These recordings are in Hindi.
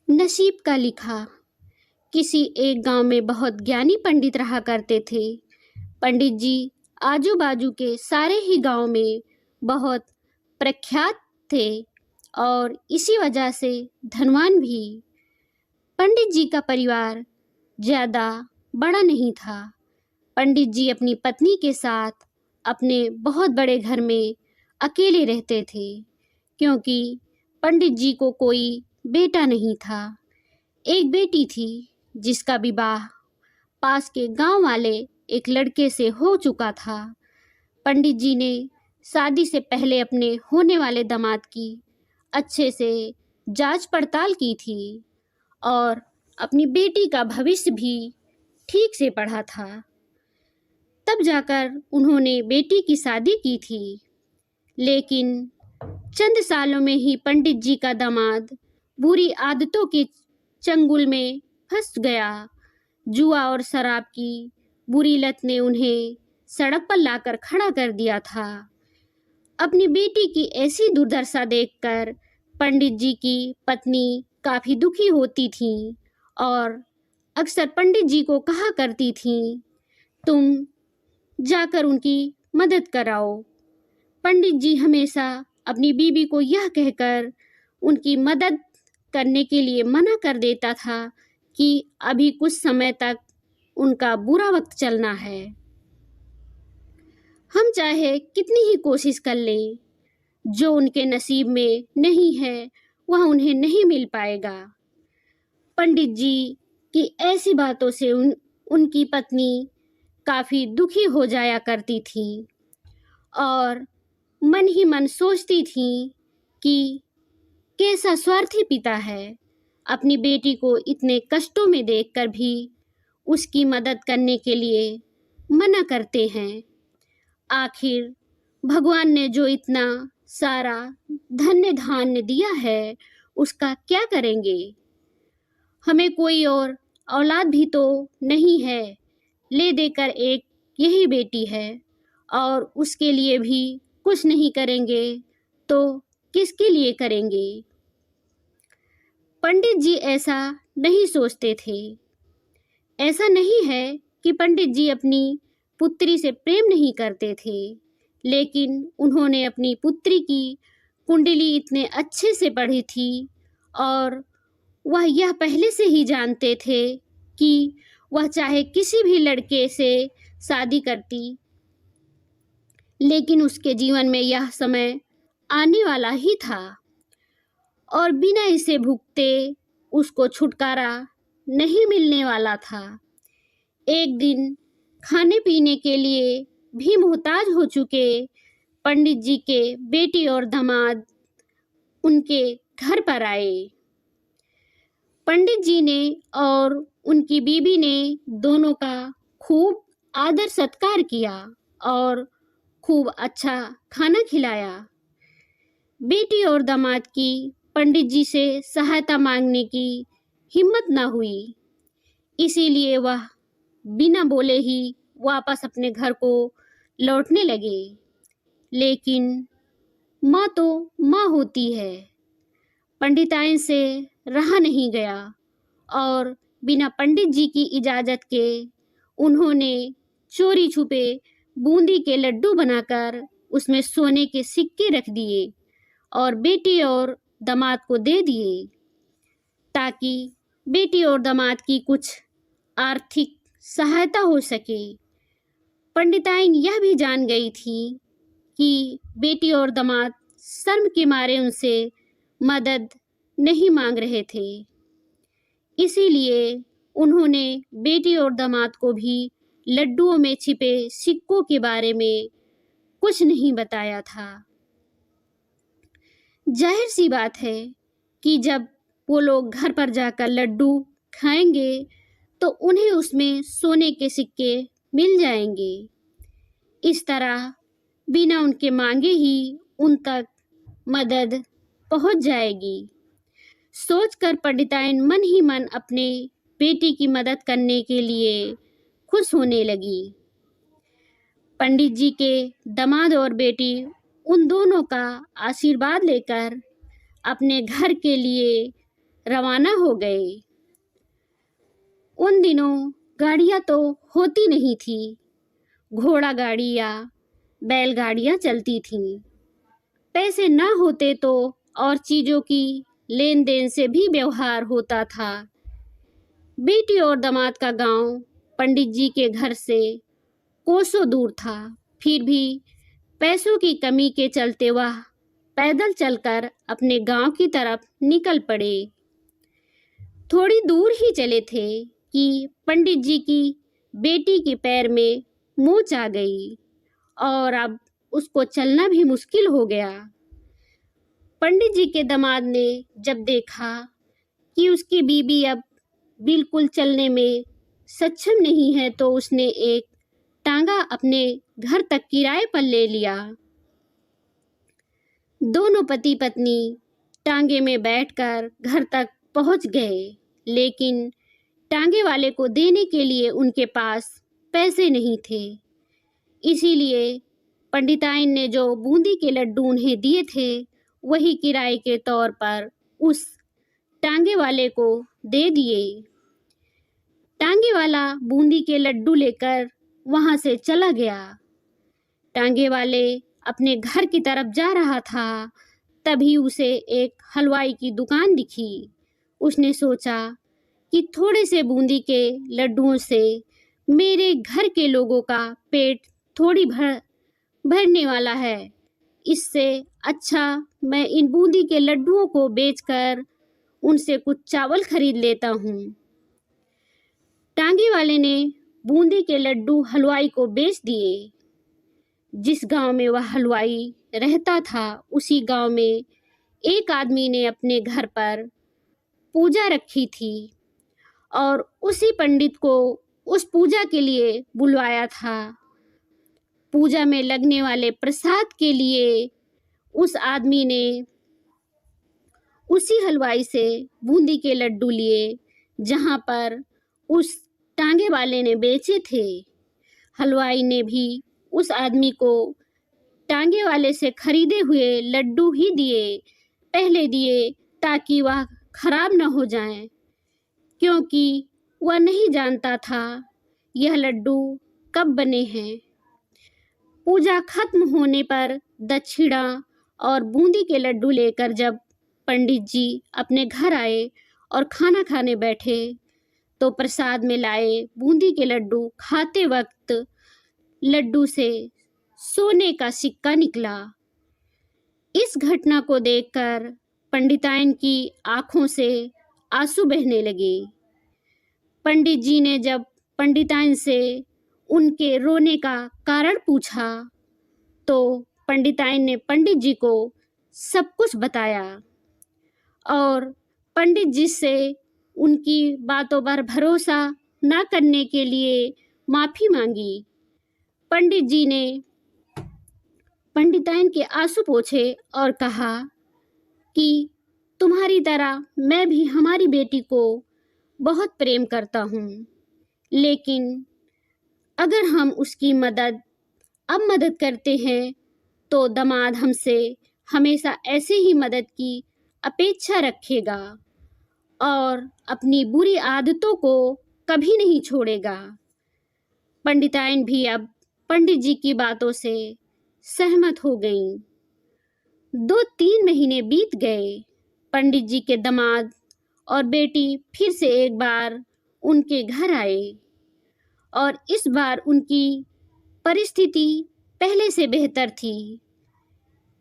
नसीब का लिखा। किसी एक गांव में बहुत ज्ञानी पंडित रहा करते थे। पंडित जी आजू बाजू के सारे ही गांव में बहुत प्रख्यात थे और इसी वजह से धनवान भी। पंडित जी का परिवार ज़्यादा बड़ा नहीं था। पंडित जी अपनी पत्नी के साथ अपने बहुत बड़े घर में अकेले रहते थे, क्योंकि पंडित जी को कोई बेटा नहीं था। एक बेटी थी जिसका विवाह पास के गांव वाले एक लड़के से हो चुका था। पंडित जी ने शादी से पहले अपने होने वाले दामाद की अच्छे से जांच पड़ताल की थी और अपनी बेटी का भविष्य भी ठीक से पढ़ा था। तब जाकर उन्होंने बेटी की शादी की थी। लेकिन चंद सालों में ही पंडित जी का दामाद बुरी आदतों के चंगुल में फंस गया। जुआ और शराब की बुरी लत ने उन्हें सड़क पर लाकर खड़ा कर दिया था। अपनी बेटी की ऐसी दुर्दशा देखकर पंडित जी की पत्नी काफ़ी दुखी होती थी और अक्सर पंडित जी को कहा करती थी, तुम जाकर उनकी मदद कराओ। पंडित जी हमेशा अपनी बीवी को यह कहकर उनकी मदद करने के लिए मना कर देता था कि अभी कुछ समय तक उनका बुरा वक्त चलना है। हम चाहे कितनी ही कोशिश कर लें, जो उनके नसीब में नहीं है वह उन्हें नहीं मिल पाएगा। पंडित जी की ऐसी बातों से उनकी पत्नी काफ़ी दुखी हो जाया करती थी और मन ही मन सोचती थी कि कैसा स्वार्थी पिता है, अपनी बेटी को इतने कष्टों में देखकर भी उसकी मदद करने के लिए मना करते हैं। आखिर भगवान ने जो इतना सारा धन्य धान्य दिया है उसका क्या करेंगे। हमें कोई और औलाद भी तो नहीं है, ले देकर एक यही बेटी है और उसके लिए भी कुछ नहीं करेंगे तो किसके लिए करेंगे। पंडित जी ऐसा नहीं सोचते थे। ऐसा नहीं है कि पंडित जी अपनी पुत्री से प्रेम नहीं करते थे, लेकिन उन्होंने अपनी पुत्री की कुंडली इतने अच्छे से पढ़ी थी और वह यह पहले से ही जानते थे कि वह चाहे किसी भी लड़के से शादी करती, लेकिन उसके जीवन में यह समय आने वाला ही था और बिना इसे भुगते उसको छुटकारा नहीं मिलने वाला था। एक दिन खाने पीने के लिए भी मोहताज हो चुके पंडित जी के बेटी और दामाद उनके घर पर आए। पंडित जी ने और उनकी बीवी ने दोनों का खूब आदर सत्कार किया और खूब अच्छा खाना खिलाया। बेटी और दामाद की पंडित जी से सहायता मांगने की हिम्मत न हुई, इसीलिए वह बिना बोले ही वापस अपने घर को लौटने लगे। लेकिन माँ तो माँ होती है। पंडिताइन से रहा नहीं गया और बिना पंडित जी की इजाज़त के उन्होंने चोरी छुपे बूंदी के लड्डू बनाकर उसमें सोने के सिक्के रख दिए और बेटी और दामाद को दे दिए, ताकि बेटी और दामाद की कुछ आर्थिक सहायता हो सके। पंडिताइन यह भी जान गई थी कि बेटी और दामाद शर्म के मारे उनसे मदद नहीं मांग रहे थे, इसीलिए उन्होंने बेटी और दामाद को भी लड्डुओं में छिपे सिक्कों के बारे में कुछ नहीं बताया था। जाहिर सी बात है कि जब वो लोग घर पर जाकर लड्डू खाएंगे तो उन्हें उसमें सोने के सिक्के मिल जाएंगे। इस तरह बिना उनके मांगे ही उन तक मदद पहुंच जाएगी। सोचकर पंडिताइन मन ही मन अपने बेटी की मदद करने के लिए खुश होने लगी। पंडित जी के दामाद और बेटी उन दोनों का आशीर्वाद लेकर अपने घर के लिए रवाना हो गए। उन दिनों गाड़ियाँ तो होती नहीं थी, घोड़ा गाड़ी या बैलगाड़ियाँ चलती थीं। पैसे ना होते तो और चीज़ों की लेन देन से भी व्यवहार होता था। बेटी और दामाद का गांव पंडित जी के घर से कोसों दूर था, फिर भी पैसों की कमी के चलते वह पैदल चलकर अपने गांव की तरफ निकल पड़े। थोड़ी दूर ही चले थे कि पंडित जी की बेटी के पैर में मोच आ गई और अब उसको चलना भी मुश्किल हो गया। पंडित जी के दामाद ने जब देखा कि उसकी बीबी अब बिल्कुल चलने में सक्षम नहीं है तो उसने एक टांगा अपने घर तक किराए पर ले लिया। दोनों पति पत्नी टांगे में बैठकर घर तक पहुंच गए, लेकिन टांगे वाले को देने के लिए उनके पास पैसे नहीं थे। इसीलिए पंडिताइन ने जो बूंदी के लड्डू उन्हें दिए थे वही किराए के तौर पर उस टांगे वाले को दे दिए। टांगे वाला बूंदी के लड्डू लेकर वहां से चला गया। टांगे वाले अपने घर की तरफ जा रहा था, तभी उसे एक हलवाई की दुकान दिखी। उसने सोचा कि थोड़े से बूंदी के लड्डुओं से मेरे घर के लोगों का पेट थोड़ी भरने वाला है। इससे अच्छा मैं इन बूंदी के लड्डुओं को बेचकर उनसे कुछ चावल खरीद लेता हूँ। टांगे वाले ने बूंदी के लड्डू हलवाई को बेच दिए। जिस गांव में वह हलवाई रहता था उसी गांव में एक आदमी ने अपने घर पर पूजा रखी थी और उसी पंडित को उस पूजा के लिए बुलवाया था। पूजा में लगने वाले प्रसाद के लिए उस आदमी ने उसी हलवाई से बूंदी के लड्डू लिए जहां पर उस टांगे वाले ने बेचे थे। हलवाई ने भी उस आदमी को टांगे वाले से खरीदे हुए लड्डू ही पहले दिए ताकि वह खराब न हो जाएं, क्योंकि वह नहीं जानता था यह लड्डू कब बने हैं। पूजा खत्म होने पर दक्षिणा और बूंदी के लड्डू लेकर जब पंडित जी अपने घर आए और खाना खाने बैठे तो प्रसाद में लाए बूंदी के लड्डू खाते वक्त लड्डू से सोने का सिक्का निकला। इस घटना को देखकर पंडिताइन की आंखों से आंसू बहने लगे। पंडित जी ने जब पंडिताइन से उनके रोने का कारण पूछा तो पंडिताइन ने पंडित जी को सब कुछ बताया और पंडित जी से उनकी बातों पर भरोसा न करने के लिए माफ़ी मांगी। पंडित जी ने पंडिताइन के आंसू पोंछे और कहा कि तुम्हारी तरह मैं भी हमारी बेटी को बहुत प्रेम करता हूँ, लेकिन अगर हम उसकी मदद करते हैं तो दामाद हमसे हमेशा ऐसे ही मदद की अपेक्षा रखेगा और अपनी बुरी आदतों को कभी नहीं छोड़ेगा। पंडिताइन भी अब पंडित जी की बातों से सहमत हो गईं। 2-3 महीने बीत गए। पंडित जी के दामाद और बेटी फिर से एक बार उनके घर आए और इस बार उनकी परिस्थिति पहले से बेहतर थी,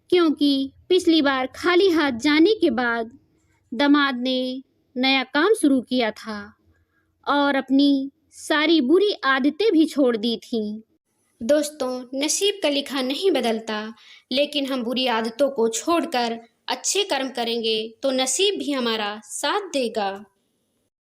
क्योंकि पिछली बार खाली हाथ जाने के बाद दामाद ने नया काम शुरू किया था और अपनी सारी बुरी आदतें भी छोड़ दी थीं। दोस्तों, नसीब का लिखा नहीं बदलता, लेकिन हम बुरी आदतों को छोड़कर अच्छे कर्म करेंगे तो नसीब भी हमारा साथ देगा।